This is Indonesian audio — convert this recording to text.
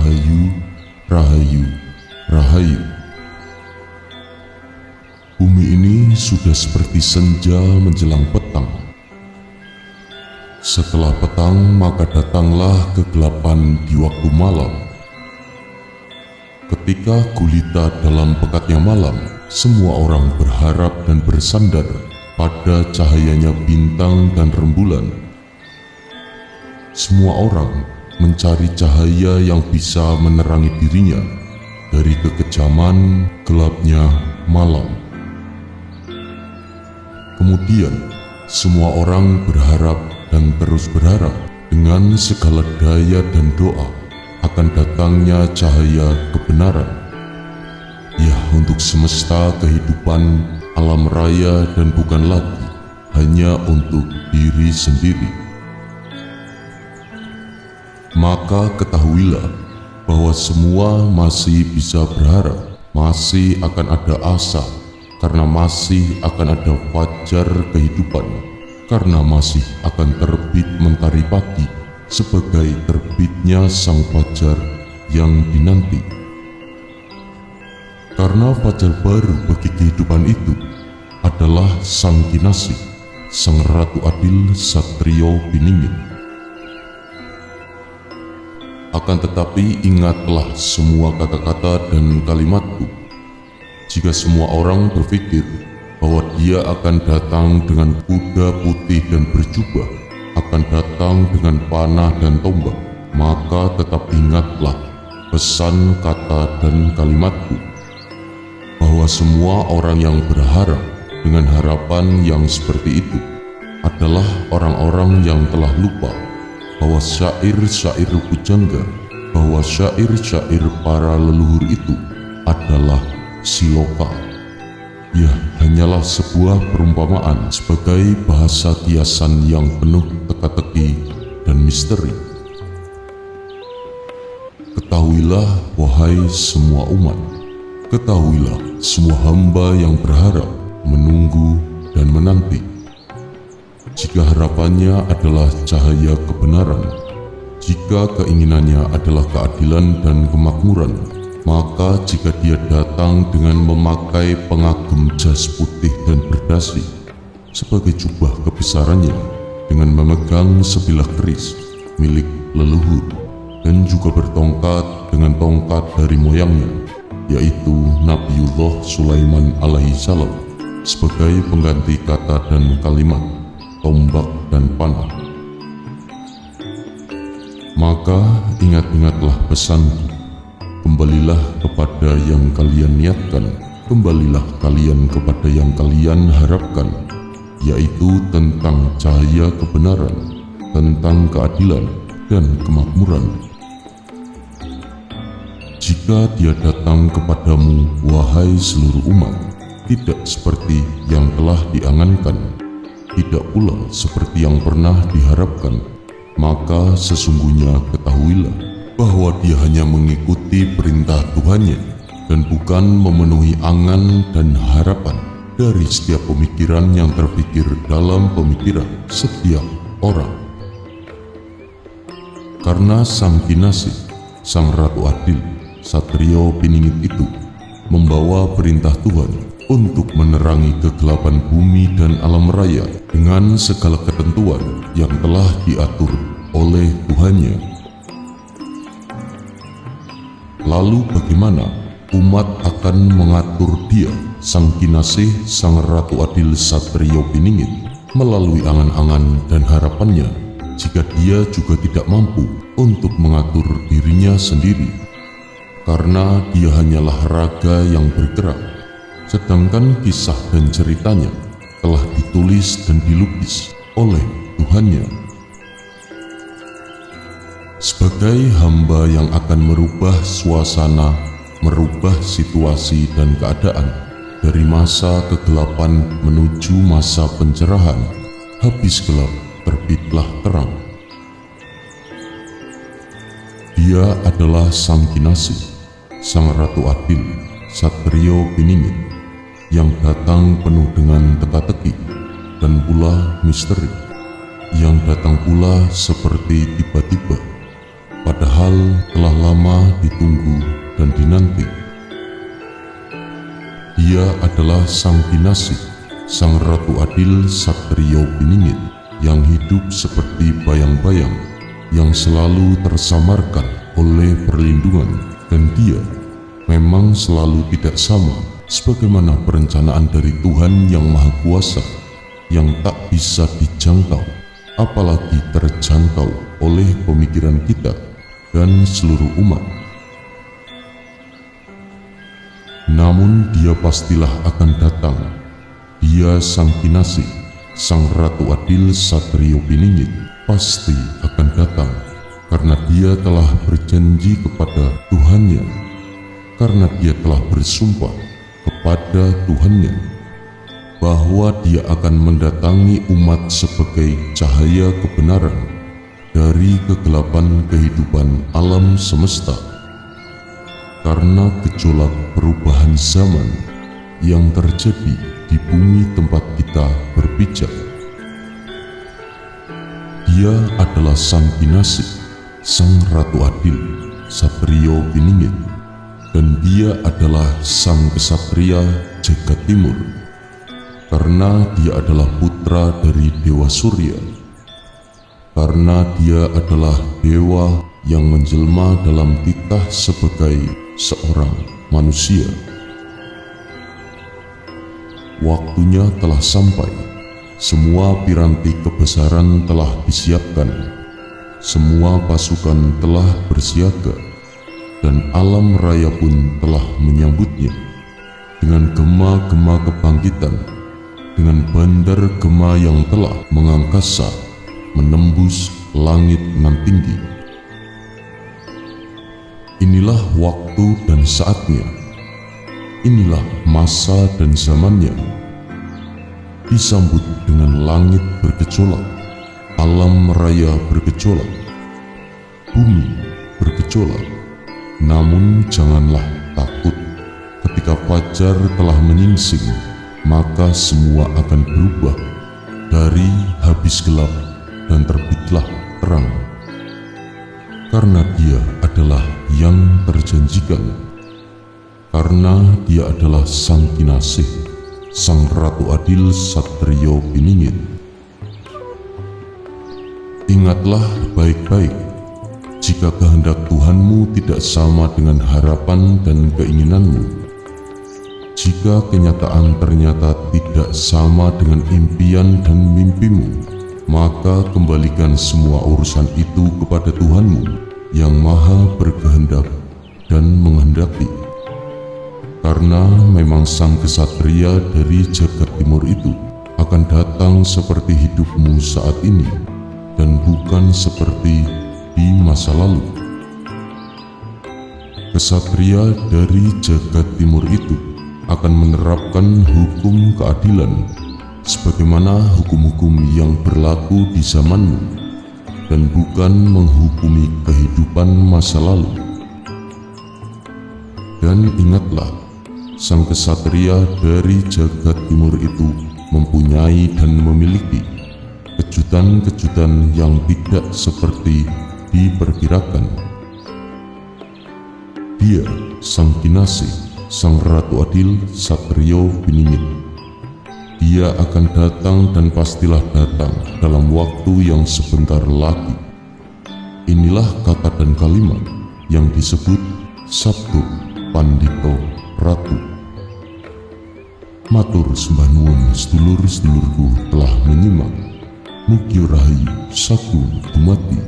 Rahayu, rahayu, rahayu. Bumi ini sudah seperti senja menjelang petang. Setelah petang, maka datanglah kegelapan di waktu malam. Ketika gulita dalam pekatnya malam, semua orang berharap dan bersandar pada cahayanya bintang dan rembulan. Semua orang mencari cahaya yang bisa menerangi dirinya dari kekejaman gelapnya malam. Kemudian, semua orang berharap dan terus berharap dengan segala daya dan doa akan datangnya cahaya kebenaran. Ya, untuk semesta kehidupan alam raya dan bukan lagi hanya untuk diri sendiri. Maka ketahuilah bahwa semua masih bisa berharap, masih akan ada asa, karena masih akan ada fajar kehidupan, karena masih akan terbit mentari pagi sebagai terbitnya sang fajar yang dinanti. Karena fajar baru bagi kehidupan itu adalah Sang Kinasih, Sang Ratu Adil Satrio Piningit. Akan tetapi ingatlah semua kata-kata dan kalimatku. Jika semua orang berpikir bahwa dia akan datang dengan kuda putih dan berjubah, akan datang dengan panah dan tombak, maka tetap ingatlah pesan kata dan kalimatku, bahwa semua orang yang berharap dengan harapan yang seperti itu adalah orang-orang yang telah lupa bahwa syair-syair pujangga, bahwa syair-syair para leluhur itu adalah siloka. Ya, hanyalah sebuah perumpamaan sebagai bahasa kiasan yang penuh teka-teki dan misteri. Ketahuilah, wahai semua umat, ketahuilah semua hamba yang berharap, menunggu, dan menanti. Jika harapannya adalah cahaya kebenaran, jika keinginannya adalah keadilan dan kemakmuran, maka jika dia datang dengan memakai pengagum jas putih dan berdasi sebagai jubah kebesarannya, dengan memegang sebilah keris milik leluhur, dan juga bertongkat dengan tongkat dari moyangnya, yaitu Nabiullah Sulaiman alaihissalam, sebagai pengganti kata dan kalimat, tombak dan panah. Maka ingat-ingatlah pesanku, kembalilah kepada yang kalian niatkan, kembalilah kalian kepada yang kalian harapkan, yaitu tentang cahaya kebenaran, tentang keadilan dan kemakmuran. Jika dia datang kepadamu, wahai seluruh umat, tidak seperti yang telah diangankan, tidak pula seperti yang pernah diharapkan, maka sesungguhnya ketahuilah bahwa dia hanya mengikuti perintah Tuhannya dan bukan memenuhi angan dan harapan dari setiap pemikiran yang terpikir dalam pemikiran setiap orang. Karena Sang Kinasih, Sang Ratu Adil Satrio Piningit itu membawa perintah Tuhan untuk menerangi kegelapan bumi dan alam raya dengan segala ketentuan yang telah diatur oleh Tuhannya. Lalu bagaimana umat akan mengatur dia, Sang Kinasih, Sang Ratu Adil Satrio Piningit, melalui angan-angan dan harapannya, jika dia juga tidak mampu untuk mengatur dirinya sendiri? Karena dia hanyalah raga yang bergerak, sedangkan kisah dan ceritanya telah ditulis dan dilukis oleh Tuhannya. Sebagai hamba yang akan merubah suasana, merubah situasi dan keadaan dari masa kegelapan menuju masa pencerahan, habis gelap terbitlah terang. Dia adalah Sang Kinasih, Sang Ratu Adil Satrio Piningit, yang datang penuh dengan teka-teki dan pula misteri, yang datang pula seperti tiba-tiba, padahal telah lama ditunggu dan dinanti. Dia adalah Sang Kinasih, Sang Ratu Adil Satrio Piningit yang hidup seperti bayang-bayang yang selalu tersamarkan oleh perlindungan, dan dia memang selalu tidak sama sebagaimana perencanaan dari Tuhan yang Maha Kuasa yang tak bisa dijangkau, apalagi terjangkau oleh pemikiran kita dan seluruh umat. Namun dia pastilah akan datang. Dia Sang Kinasih, Sang Ratu Adil Satrio Piningit pasti akan datang, karena dia telah berjanji kepada Tuhannya, karena dia telah bersumpah kepada Tuhannya bahwa dia akan mendatangi umat sebagai cahaya kebenaran dari kegelapan kehidupan alam semesta. Karena gejolak perubahan zaman yang terjadi di bumi tempat kita berpijak. Dia adalah Sang Kinasih, Sang Ratu Adil Satrio Piningit, dan dia adalah Sang Kesatria Jagat Timur, karena dia adalah putra dari Dewa Surya, karena dia adalah dewa yang menjelma dalam titah sebagai seorang manusia. Waktunya telah sampai, semua piranti kebesaran telah disiapkan, semua pasukan telah bersiaga, dan alam raya pun telah menyambutnya dengan gema-gema kebangkitan, dengan bandar gema yang telah mengangkasa menembus langit nan tinggi. Inilah waktu dan saatnya, inilah masa dan zamannya. Disambut dengan langit bergejolak, alam raya bergejolak, bumi bergejolak. Namun janganlah takut, ketika fajar telah menyingsing, maka semua akan berubah dari habis gelap dan terbitlah terang. Karena dia adalah yang terjanjikan, karena dia adalah Sang Kinasih, Sang Ratu Adil Satrio Piningit. Ingatlah baik-baik, jika kehendak Tuhanmu tidak sama dengan harapan dan keinginanmu, jika kenyataan ternyata tidak sama dengan impian dan mimpimu, maka kembalikan semua urusan itu kepada Tuhanmu yang Maha berkehendak dan menghendaki. Karena memang Sang Kesatria dari Jagat Timur itu akan datang seperti hidupmu saat ini, dan bukan seperti di masa lalu. Kesatria dari Jagat Timur itu akan menerapkan hukum keadilan sebagaimana hukum-hukum yang berlaku di zamanmu, dan bukan menghukumi kehidupan masa lalu. Dan ingatlah, Sang Kesatria dari Jagat Timur itu mempunyai dan memiliki kejutan-kejutan yang tidak seperti diperkirakan. Dia Sang Kinasih, Sang Ratu Adil Satrio Piningit. Dia akan datang dan pastilah datang dalam waktu yang sebentar lagi. Inilah kata dan kalimat yang disebut Sabdo Pandito Ratu. Matur sembah nuwun sedulur-sedulurku telah menyimak. Mugi rahayu sagung dumadi.